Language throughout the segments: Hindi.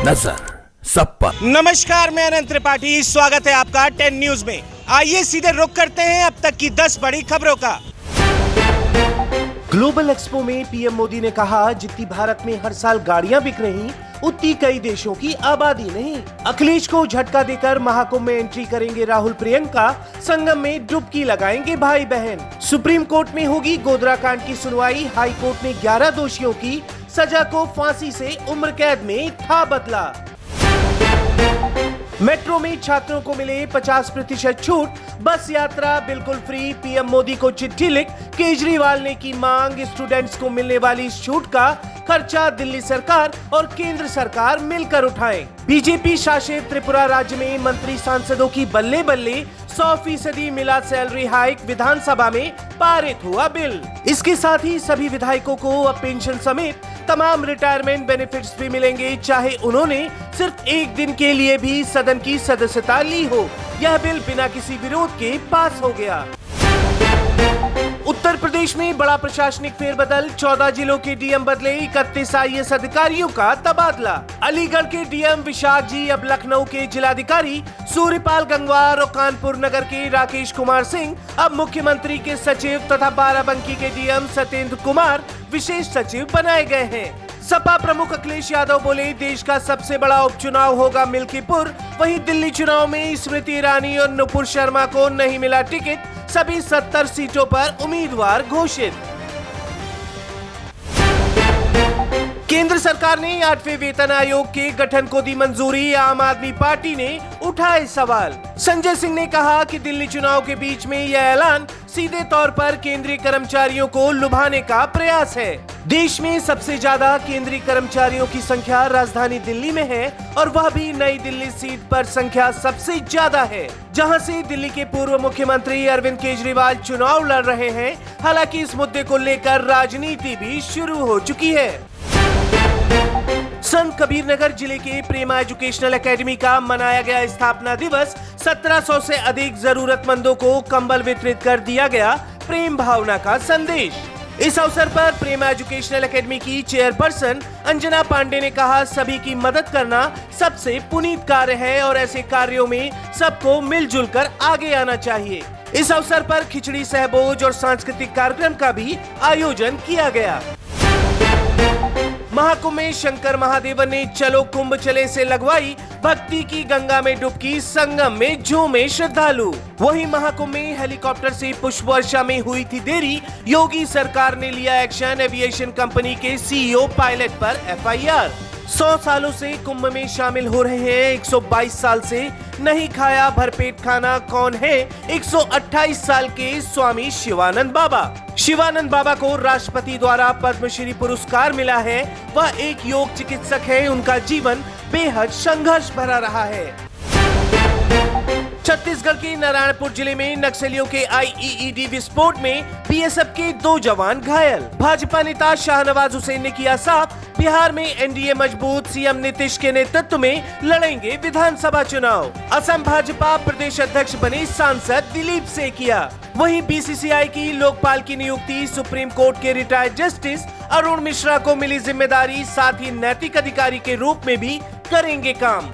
नजर सब पर। नमस्कार, मैं अनंत त्रिपाठी, स्वागत है आपका 10 न्यूज में। आइए सीधे रुख करते हैं अब तक की 10 बड़ी खबरों का। ग्लोबल एक्सपो में पीएम मोदी ने कहा, जितनी भारत में हर साल गाड़ियां बिक रही, उतनी कई देशों की आबादी नहीं। अखिलेश को झटका देकर महाकुंभ में एंट्री करेंगे राहुल प्रियंका, संगम में डुबकी लगाएंगे भाई बहन। सुप्रीम कोर्ट में होगी गोधरा कांड की सुनवाई, हाई कोर्ट ने 11 दोषियों की सजा को फांसी से उम्र कैद में था बदला। मेट्रो में छात्रों को मिले 50% छूट, बस यात्रा बिल्कुल फ्री। पीएम मोदी को चिट्ठी लिख केजरीवाल ने की मांग, स्टूडेंट्स को मिलने वाली इस छूट का खर्चा दिल्ली सरकार और केंद्र सरकार मिलकर उठाएं। बीजेपी शासित त्रिपुरा राज्य में मंत्री सांसदों की बल्ले बल्ले 100% मिला सैलरी हाइक, विधानसभा में पारित हुआ बिल। इसके साथ ही सभी विधायकों को अब पेंशन समेत तमाम रिटायरमेंट बेनिफिट्स भी मिलेंगे, चाहे उन्होंने सिर्फ एक दिन के लिए भी सदन की सदस्यता ली हो। यह बिल बिना किसी विरोध के पास हो गया। उत्तर प्रदेश में बड़ा प्रशासनिक फेरबदल, 14 जिलों के डीएम बदले, 31 आईएएस अधिकारियों का तबादला। अलीगढ़ के डीएम विशाख जी अब लखनऊ के जिलाधिकारी, सूर्यपाल गंगवार और कानपुर नगर के राकेश कुमार सिंह अब मुख्यमंत्री के सचिव तथा बाराबंकी के डीएम सत्येंद्र कुमार विशेष सचिव बनाए गए हैं। सपा प्रमुख अखिलेश यादव बोले, देश का सबसे बड़ा उपचुनाव होगा मिल्कीपुर। वहीं दिल्ली चुनाव में स्मृति ईरानी और नुपुर शर्मा को नहीं मिला टिकट, सभी 70 सीटों पर उम्मीदवार घोषित। केंद्र सरकार ने 8वें वेतन आयोग के गठन को दी मंजूरी, आम आदमी पार्टी ने उठाए सवाल। संजय सिंह ने कहा कि दिल्ली चुनाव के बीच में यह ऐलान सीधे तौर पर केंद्रीय कर्मचारियों को लुभाने का प्रयास है। देश में सबसे ज्यादा केंद्रीय कर्मचारियों की संख्या राजधानी दिल्ली में है और वह भी नई दिल्ली सीट पर संख्या सबसे ज्यादा है, जहां से दिल्ली के पूर्व मुख्यमंत्री अरविंद केजरीवाल चुनाव लड़ रहे हैं। हालांकि इस मुद्दे को लेकर राजनीति भी शुरू हो चुकी है। संत कबीर नगर जिले के प्रेमा एजुकेशनल एकेडमी का मनाया गया स्थापना दिवस, 1700 से अधिक जरूरतमंदों को कंबल वितरित कर दिया गया प्रेम भावना का संदेश। इस अवसर पर प्रेमा एजुकेशनल एकेडमी की चेयरपर्सन अंजना पांडे ने कहा, सभी की मदद करना सबसे पुनीत कार्य है और ऐसे कार्यों में सबको मिलजुल कर आगे आना चाहिए। इस अवसर पर खिचड़ी सहभोज और सांस्कृतिक कार्यक्रम का भी आयोजन किया गया। महाकुंभ में शंकर महादेवन ने चलो कुंभ चले से लगवाई भक्ति की गंगा में डुबकी, संगम में झूमे श्रद्धालु। वहीं महाकुंभ में हेलीकॉप्टर से पुष्प वर्षा में हुई थी देरी, योगी सरकार ने लिया एक्शन, एविएशन कंपनी के सीईओ पायलट पर एफआईआर। 100 सालों से कुंभ में शामिल हो रहे हैं, 122 साल से नहीं खाया भरपेट खाना कौन है? 128 साल के स्वामी शिवानंद बाबा। शिवानंद बाबा को राष्ट्रपति द्वारा पद्मश्री पुरस्कार मिला है। वह एक योग चिकित्सक है, उनका जीवन बेहद संघर्ष भरा रहा है। छत्तीसगढ़ के नारायणपुर जिले में नक्सलियों के आईईडी विस्फोट में बीएसएफ के 2 जवान घायल। भाजपा नेता शाहनवाज हुसैन ने किया साफ, बिहार में एनडीए मजबूत, सीएम नीतीश के नेतृत्व में लड़ेंगे विधानसभा चुनाव। असम भाजपा प्रदेश अध्यक्ष बने सांसद दिलीप सेकिया। वहीं बीसीसीआई की लोकपाल की नियुक्ति, सुप्रीम कोर्ट के रिटायर्ड जस्टिस अरुण मिश्रा को मिली जिम्मेदारी, साथ ही नैतिक अधिकारी के रूप में भी करेंगे काम।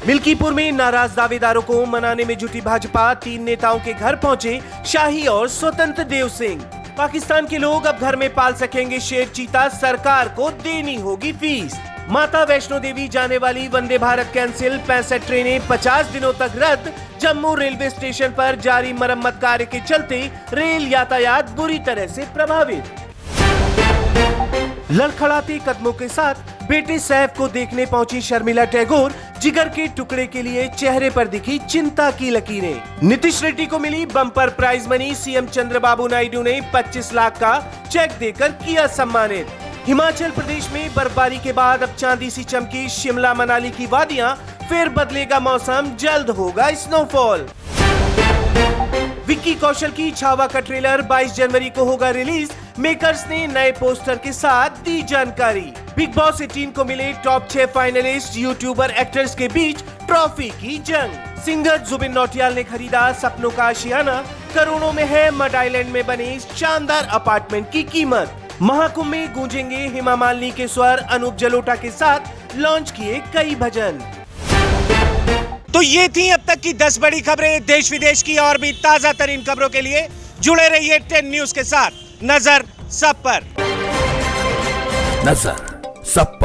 मिल्कीपुर में नाराज दावेदारों को मनाने में जुटी भाजपा, 3 नेताओं के घर पहुंचे शाही और स्वतंत्र देव सिंह। पाकिस्तान के लोग अब घर में पाल सकेंगे शेर चीता, सरकार को देनी होगी फीस। माता वैष्णो देवी जाने वाली वंदे भारत कैंसिल, 65 ट्रेनें 50 दिनों तक रद्द। जम्मू रेलवे स्टेशन पर जारी मरम्मत कार्य के चलते रेल यातायात बुरी तरह से प्रभावित। लड़खड़ाते कदमों के साथ बेटे सैफ को देखने पहुंची शर्मिला टैगोर, जिगर के टुकड़े के लिए चेहरे पर दिखी चिंता की लकीरें। नीतीश रेड्डी को मिली bumper prize money, CM Chandrababu Naidu ने 25 लाख का चेक देकर किया सम्मानित। हिमाचल प्रदेश में बर्फबारी के बाद अब चांदी सी चमकी शिमला मनाली की वादियां, फिर बदलेगा मौसम, जल्द होगा स्नोफॉल। विक्की कौशल की छावा का ट्रेलर 22 जनवरी को होगा रिलीज, मेकर्स ने नए पोस्टर के साथ दी जानकारी। बिग बॉस 18 को मिले टॉप 6 फाइनलिस्ट, यूट्यूबर एक्टर्स के बीच ट्रॉफी की जंग। सिंगर जुबिन नौटियाल ने खरीदा सपनों का आशियाना, करोड़ों में है मड आइलैंड में बने इस शानदार अपार्टमेंट की कीमत। महाकुंभ में गूंजेंगे हेमा मालिनी के स्वर, अनूप जलोटा के साथ लॉन्च किए कई भजन। तो ये थी अब तक की 10 बड़ी खबरें देश विदेश की, और भी ताजा तरीन खबरों के लिए जुड़े रहिए 10 न्यूज के साथ। नजर सब पर। नजर सब पर।